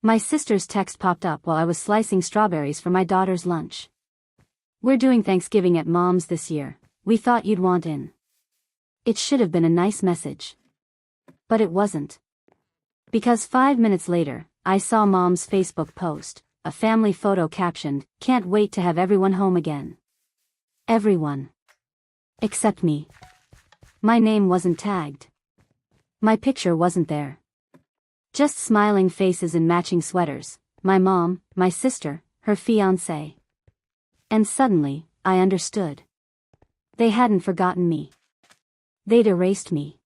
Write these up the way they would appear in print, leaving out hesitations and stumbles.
My sister's text popped up while I was slicing strawberries for my daughter's lunch. "We're doing Thanksgiving at Mom's this year. We thought you'd want in." It should have been a nice message. But it wasn't. Because 5 minutes later, I saw Mom's Facebook post, a family photo captioned, "Can't wait to have everyone home again." Everyone. Except me. My name wasn't tagged. My picture wasn't there. Just smiling faces in matching sweaters, my mom, my sister, her fiancé. And suddenly, I understood. They hadn't forgotten me. They'd erased me.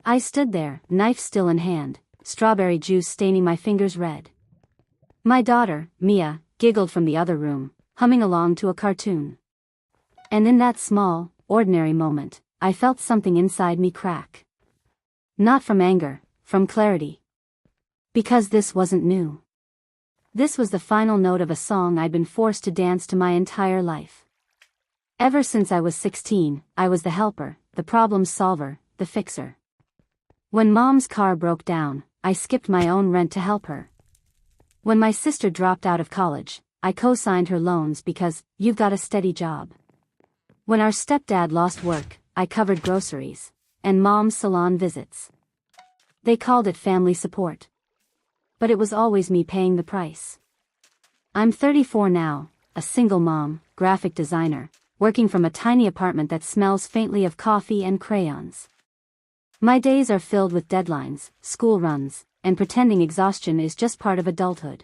I stood there, knife still in hand, strawberry juice staining my fingers red. My daughter, Mia, giggled from the other room, humming along to a cartoon. And in that small, ordinary moment, I felt something inside me crack. Not from anger, from clarity. Because this wasn't new. This was the final note of a song I'd been forced to dance to my entire life. Ever since I was 16, I was the helper, the problem solver, the fixer. When Mom's car broke down, I skipped my own rent to help her. When my sister dropped out of college, I co-signed her loans because, "You've got a steady job." When our stepdad lost work, I covered groceries. And Mom's salon visits. They called it family support. But it was always me paying the price. I'm 34 now, a single mom, graphic designer, working from a tiny apartment that smells faintly of coffee and crayons. My days are filled with deadlines, school runs, and pretending exhaustion is just part of adulthood.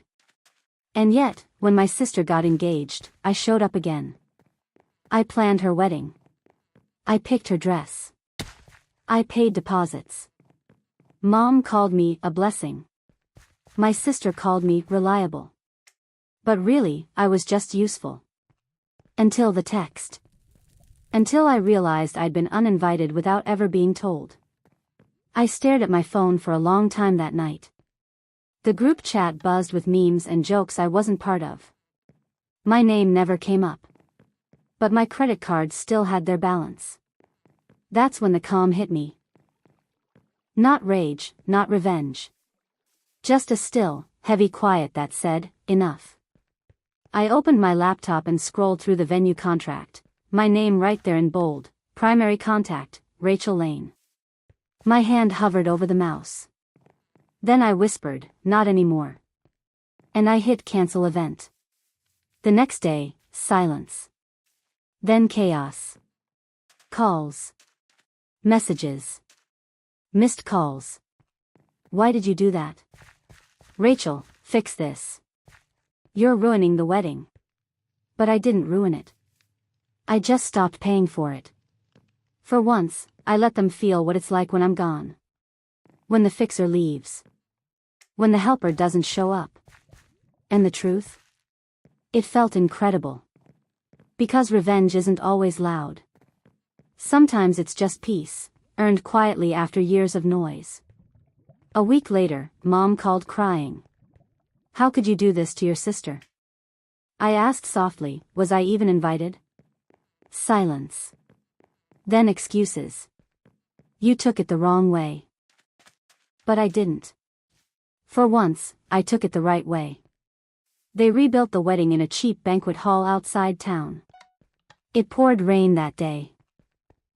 And yet, when my sister got engaged, I showed up again. I planned her wedding. I picked her dress. I paid deposits. Mom called me a blessing. My sister called me reliable. But really, I was just useful. Until the text. Until I realized I'd been uninvited without ever being told. I stared at my phone for a long time that night. The group chat buzzed with memes and jokes I wasn't part of. My name never came up. But my credit cards still had their balance. That's when the calm hit me. Not rage, not revenge. Just a still, heavy quiet that said, enough. I opened my laptop and scrolled through the venue contract, my name right there in bold, primary contact, Rachel Lane. My hand hovered over the mouse. Then I whispered, not anymore. And I hit cancel event. The next day, silence. Then chaos. Calls. Messages. Missed calls. Why did you do that? Rachel, fix this. You're ruining the wedding. But I didn't ruin it. I just stopped paying for it. For once, I let them feel what it's like when I'm gone. When the fixer leaves. When the helper doesn't show up. And the truth? It felt incredible. Because revenge isn't always loud. Sometimes it's just peace, earned quietly after years of noise. A week later, Mom called crying. How could you do this to your sister? I asked softly, was I even invited? Silence. Then excuses. You took it the wrong way. But I didn't. For once, I took it the right way. They rebuilt the wedding in a cheap banquet hall outside town. It poured rain that day.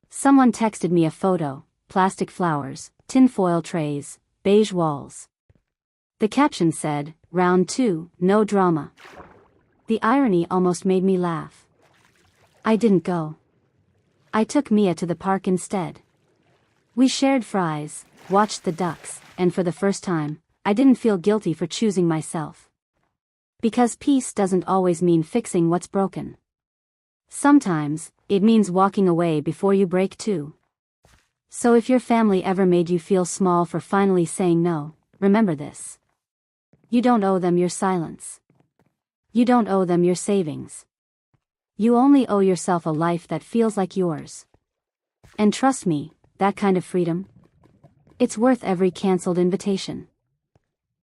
Someone texted me a photo, plastic flowers, tinfoil trays, beige walls. The caption said, "Round 2, no drama." The irony almost made me laugh. I didn't go. I took Mia to the park instead. We shared fries, watched the ducks, and for the first time, I didn't feel guilty for choosing myself. Because peace doesn't always mean fixing what's broken. Sometimes, it means walking away before you break too. So if your family ever made you feel small for finally saying no, remember this. You don't owe them your silence. You don't owe them your savings. You only owe yourself a life that feels like yours. And trust me, that kind of freedom? It's worth every cancelled invitation.